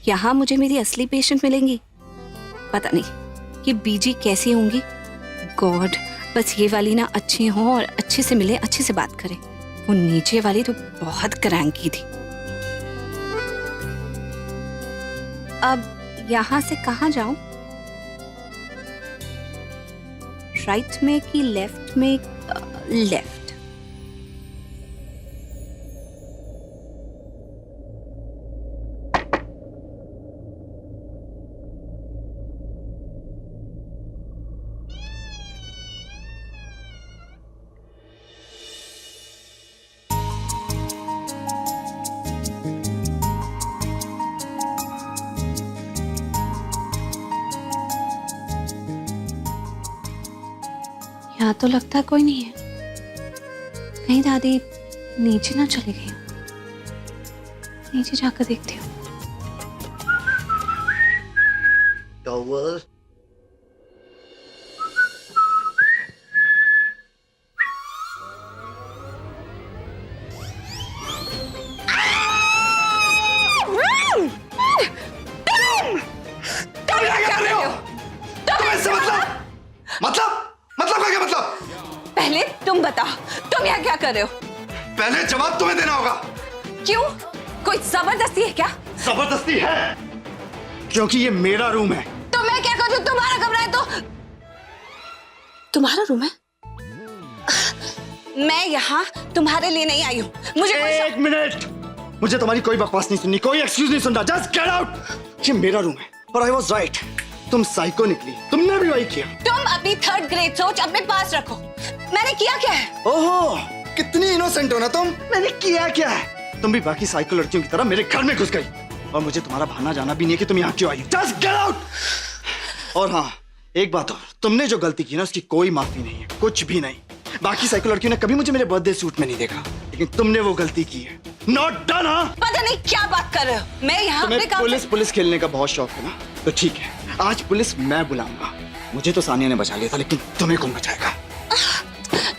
यहाँ मुझे मेरी असली पेशेंट मिलेंगी। पता नहीं ये बीजी कैसी होंगी। गॉड, बस ये वाली ना अच्छी हो और अच्छे से मिले, अच्छे से बात करें। वो नीचे वाली तो बहुत क्रैंकी थी। अब यहाँ से कहाँ जाऊं? राइट में कि लेफ्ट में? लेफ्ट। यहाँ तो लगता कोई नहीं है। कहीं दादी नीचे ना चली गई? नीचे जाकर देखती हूँ। टॉवल पहले तुम बताओ, तुम यहाँ क्या कर रहे हो? पहले जवाब तुम्हें देना होगा। क्यों? कोई जबरदस्ती है क्या? जबरदस्ती है क्योंकि ये मेरा रूम है। तो मैं क्या करूं? तुम्हारा कमरा है तो तुम्हारा रूम है। मैं यहाँ तुम्हारे लिए नहीं आई हूँ। मुझे एक मिनट, मुझे तुम्हारी कोई बकवास नहीं सुननी, कोई एक्सक्यूज नहीं सुनना। Just get out. ये मेरा रूम है और आई वाज राइट। तुम साइको निकली, तुमने भी वही किया। तुम अपनी थर्ड ग्रेड सोच अपने पास रखो। मैंने किया क्या है? ओहो, कितनी इनोसेंट हो ना तुम। मैंने किया क्या है? तुम भी बाकी साइको लड़कियों की तरह मेरे घर में घुस गई और मुझे तुम्हारा बहाना जाना भी नहीं है कि तुम यहाँ क्यों आई। Just get out. और हाँ, एक बात और, तुमने जो गलती की ना उसकी कोई माफी नहीं है, कुछ भी नहीं। बाकी साइको लड़कियों ने कभी मुझे मेरे बर्थडे सूट में नहीं देखा, लेकिन तुमने वो गलती की है। Not done. हाँ, पता नहीं क्या बात कर रहे हो। मैं यहाँ अपने काम पुलिस खेलने का बहुत शौक है ना, तो ठीक है, आज पुलिस मैं बुलाऊंगा। मुझे तो सानिया ने बचा लिया था, लेकिन तुम्हें कौन बचाएगा?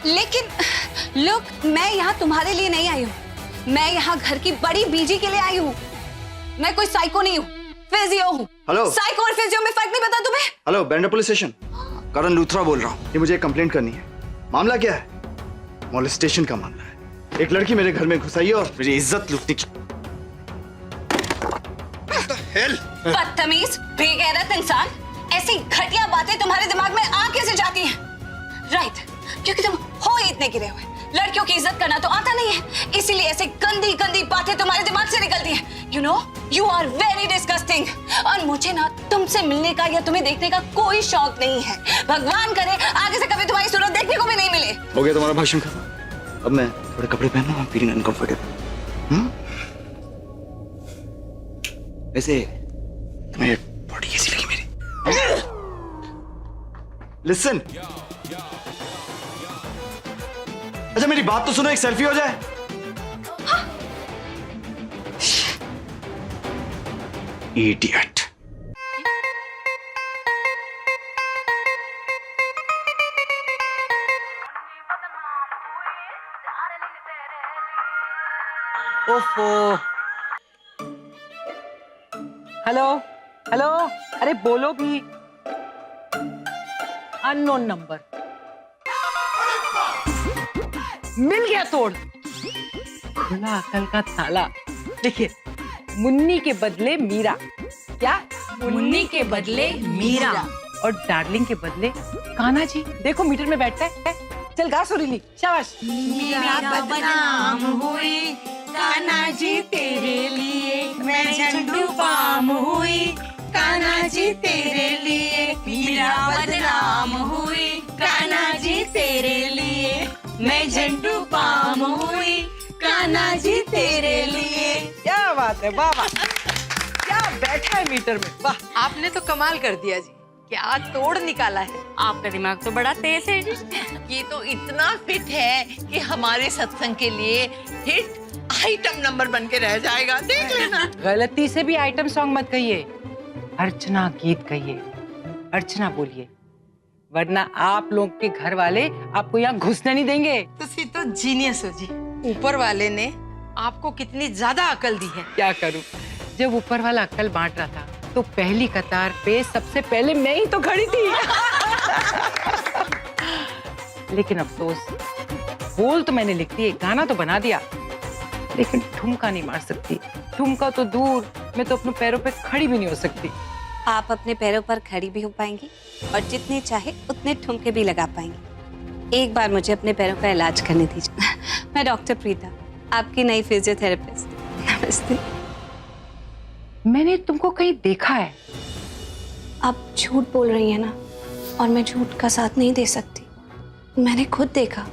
लेकिन लोग, मैं यहाँ तुम्हारे लिए नहीं आई हूँ। मैं यहाँ घर की बड़ी बीजी के लिए आई हूँ। मैं कोई साइको नहीं हूँ, फिजियो हूँ। हेलो, साइको और फिजियो में फर्क नहीं पता तुम्हें? Hello, Bandra police station, Karan Luthra बोल रहा हूँ। ये मुझे कंप्लेंट करनी है। मामला क्या है? मॉलेस्टेशन का मामला है। एक लड़की मेरे घर में घुस आई और मेरी इज्जत लूटने की। बदतमीज, बेगैरत इंसान। ऐसी घटिया बातें तुम्हारे दिमाग में आ कैसे जाती हैं? राइट, क्योंकि तुम हो इतने गिरे हुए। लड़कियों की इज्जत करना तो आता नहीं है, इसीलिए ऐसे गंदी गंदी बातें तुम्हारे दिमाग से निकलती हैं। You know, you are very disgusting. और मुझे ना तुमसे मिलने का या तुम्हें देखने का कोई शौक नहीं है। भगवान करे आगे से कभी तुम्हारी सूरत देखने को भी नहीं मिले। हो गया तुम्हारा भाषण खत्म। अब मैं थोड़े कपड़े पहनना, I'm feeling uncomfortable। वैसे तुम्हें बॉडी कैसी लगी मेरी? लिसन, अच्छा मेरी बात तो सुनो, एक सेल्फी हो जाए। इडियट। ओफो। हेलो हेलो, अरे बोलो भी। Unknown number. मिल गया तोड़। खुला अकल का ताला। देखिए, मुन्नी के बदले मीरा। क्या? मुन्नी के बदले मीरा और डार्लिंग के बदले कान्हा जी। देखो मीटर में बैठता है। चल गा सुरीली, शाबाश। मीरा बदनाम हुई, कान्हा जी तेरे लिए मैं झंडू बाम हुई, कान्हा जी तेरे लिए मीरा बदनाम हुई, कान्हा जी तेरे लिए मैं झंडू बाम हुई, कान्हा जी तेरे लिए। क्या बात है, वाह वाह, क्या बैठा है मीटर में, वाह। आपने तो कमाल कर दिया जी, क्या तोड़ निकाला है। आपका दिमाग तो बड़ा तेज है जी। ये तो इतना फिट है कि हमारे सत्संग के लिए हिट आइटम नंबर बन के रह जाएगा, देख लेना। गलती से भी आइटम सॉन्ग मत कहिए, अर्चना गीत कहिए। अर्चना बोलिए, वरना आप लोग के घर वाले आपको यहाँ घुसने नहीं देंगे। तुसी तो जीनियस हो जी। ऊपर वाले ने आपको कितनी ज्यादा अकल दी है। क्या करूं, जब ऊपर वाला अक्ल बांट रहा था तो पहली कतार पे सबसे पहले मैं ही तो खड़ी थी। लेकिन अफसोस, बोल तो मैंने लिख दिए, गाना तो बना दिया, लेकिन ठुमका नहीं मार सकती। ठुमका तो दूर, मैं तो अपने पैरों पे खड़ी भी नहीं हो सकती। आप अपने पैरों पर खड़ी भी हो पाएंगी और जितने चाहे उतने ठुमके भी लगा पाएंगी। एक बार मुझे अपने पैरों का इलाज करने दीजिए। मैं डॉक्टर प्रीता, आपकी नई फिजियोथेरेपिस्ट। नमस्ते। मैंने तुमको कहीं देखा है। आप झूठ बोल रही हैं ना, और मैं झूठ का साथ नहीं दे सकती। मैंने खुद देखा,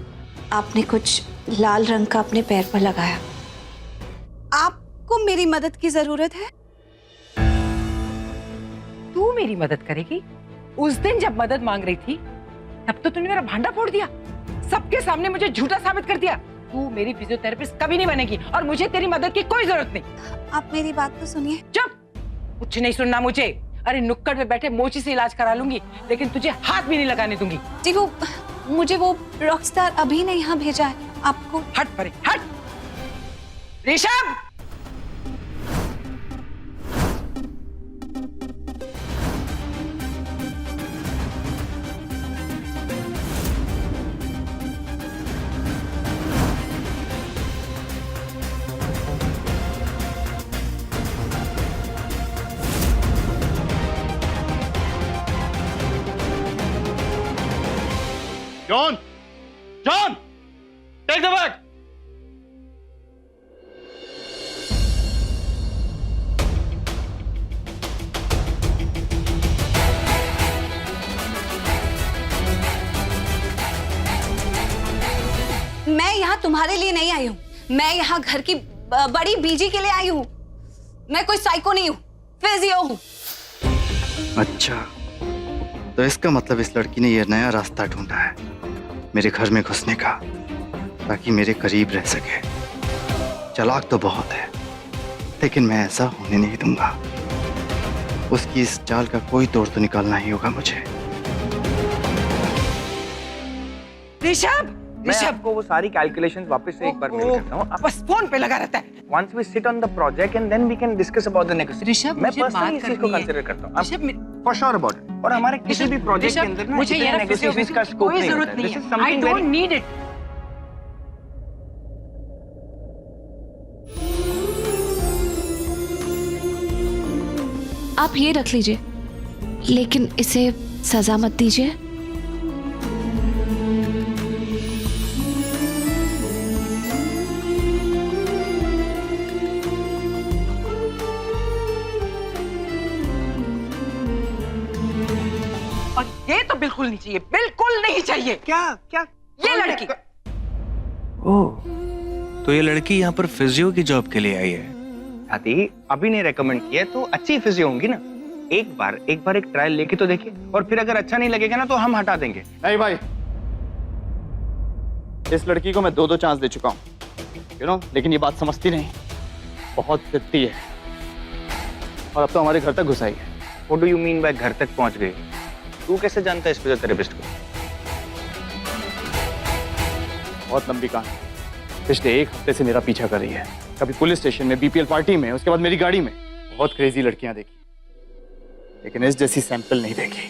आपने कुछ लाल रंग का अपने पैर पर लगाया। आपको मेरी मदद की जरूरत है? तू मेरी मदद करेगी? उस दिन जब मदद मांग रही थी तब तो तूने मेरा भांडा फोड़ दिया, सबके सामने मुझे झूठा साबित कर दिया। तू मेरी फिजियोथेरेपिस्ट कभी नहीं बनेगी और मुझे तेरी मदद की कोई जरूरत नहीं। आप मेरी बात तो सुनिए। चुप, कुछ नहीं सुनना मुझे। अरे नुक्कड़ पे बैठे मोची से इलाज करा लूंगी, लेकिन तुझे हाथ भी नहीं लगाने दूंगी। जी मुझे वो रॉकस्टार अभी ने यहाँ भेजा है आपको। हट परे, हट। Rishabh, John, John, take the bag. मैं यहाँ तुम्हारे लिए नहीं आई हूँ, मैं यहाँ घर की बड़ी बीजी के लिए आई हूँ। मैं कोई साइको नहीं हूँ, फिजियो हूँ। अच्छा, तो इसका मतलब इस लड़की ने यह नया रास्ता ढूंढा है मेरे घर में घुसने का, ताकि मेरे करीब रह सके। चालाक तो बहुत है, लेकिन मैं ऐसा होने नहीं दूंगा। उसकी इस चाल का कोई तोड़ तो निकालना ही होगा मुझे। ऋषभ, मैं आपको वो सारी कैलकुलेशंस वापस से एक बार मेल करता हूँ। बस फोन पे लगा रहता है। Once we sit on the project and then we can discuss about the next. Rishabh, मैं मुझे पर्सनली बात इस चीज को करनी है। कंसीडर करता हूँ। Rishabh, for sure about it। और हमारे किसी भी प्रोजेक्ट के अंदर ना मुझे इतने ये negotiations का स्कोप कोई नहीं जरूरत होता है। नहीं This is है। I something very don't need it। आप ये रख लीजिए, लेकिन इसे सजा मत दीजिए। और ये तो बिल्कुल नहीं चाहिए, बिल्कुल नहीं चाहिए। क्या क्या ये लड़की, ओह, तो ये लड़की यहाँ पर फिजियो की जॉब के लिए आई है। आती अभी ने रेकमेंड किया तो अच्छी फिजियो होंगी ना। एक बार एक ट्रायल लेके तो देखिए, और फिर अगर अच्छा नहीं लगेगा ना तो हम हटा देंगे। नहीं भाई, इस लड़की को मैं 2 चांस दे चुका हूँ, लेकिन ये बात समझती नहीं, बहुत जिद्दी है, और अब तो हमारे घर तक घुस आई है। What do you mean by घर तक पहुंच गई? तू कैसे जानता है इस फिजियोथेरेपिस्ट को? बहुत लंबी कहानी। पिछले 1 हफ्ते से मेरा पीछा कर रही है, कभी पुलिस स्टेशन में, बीपीएल पार्टी में, उसके बाद मेरी गाड़ी में। बहुत क्रेजी लड़कियां देखी, लेकिन इस जैसी सैंपल नहीं देखी।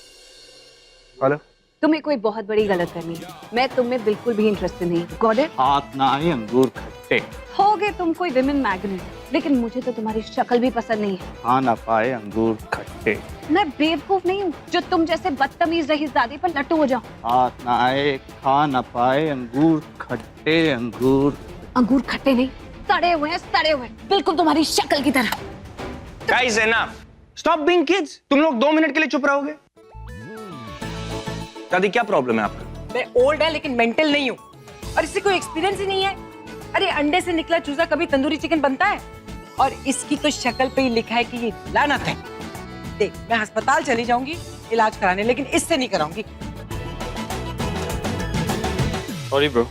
हेलो, तुम्हें कोई बहुत बड़ी गलत करनी है। मैं तुम में बिल्कुल भी इंटरेस्टेड नहीं हूँ। Got it? हाथ ना आए अंगूर खट्टे। होगे तुम कोई विमेन मैग्नेट, लेकिन मुझे तो तुम्हारी शक्ल भी पसंद नहीं है। खा ना पाए अंगूर खट्टे। मैं बेवकूफ नहीं हूँ जो तुम जैसे बदतमीज रईसजादे पर लट्टू हो जाऊं। हाथ ना आए, खा ना पाए अंगूर खट्टे। अंगूर अंगूर खट्टे नहीं, सड़े हुए हैं, सड़े हुए, बिल्कुल तुम्हारी शक्ल की तरह। Guys enough, stop being kids. तुम लोग 2 मिनट के लिए चुप रहोगे? दादी क्या प्रॉब्लम है आपका? मैं ओल्ड है लेकिन मेंटल नहीं हूँ, और इससे कोई एक्सपीरियंस ही नहीं है। अरे अंडे से निकला चूजा कभी तंदूरी चिकन बनता है? और इसकी तो शक्ल पे ही लिखा है कि ये लानत है। देख, मैं अस्पताल चली जाऊंगी इलाज कराने, लेकिन इससे नहीं कराऊंगी। Sorry bro.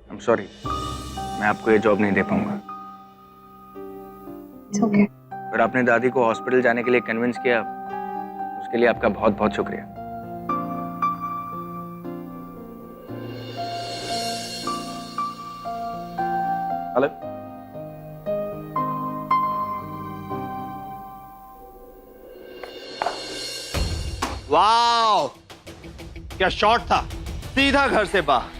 I'm sorry, मैं आपको ये जॉब नहीं दे पाऊंगा। It's okay. और आपने दादी को हॉस्पिटल जाने के लिए कन्विंस किया, उसके लिए आपका बहुत बहुत शुक्रिया। हेलो। वाओ, क्या शॉट था, सीधा घर से बाहर।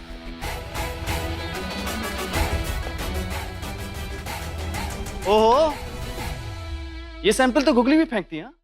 ओहो, ये सैंपल तो गुगली भी फेंकती है।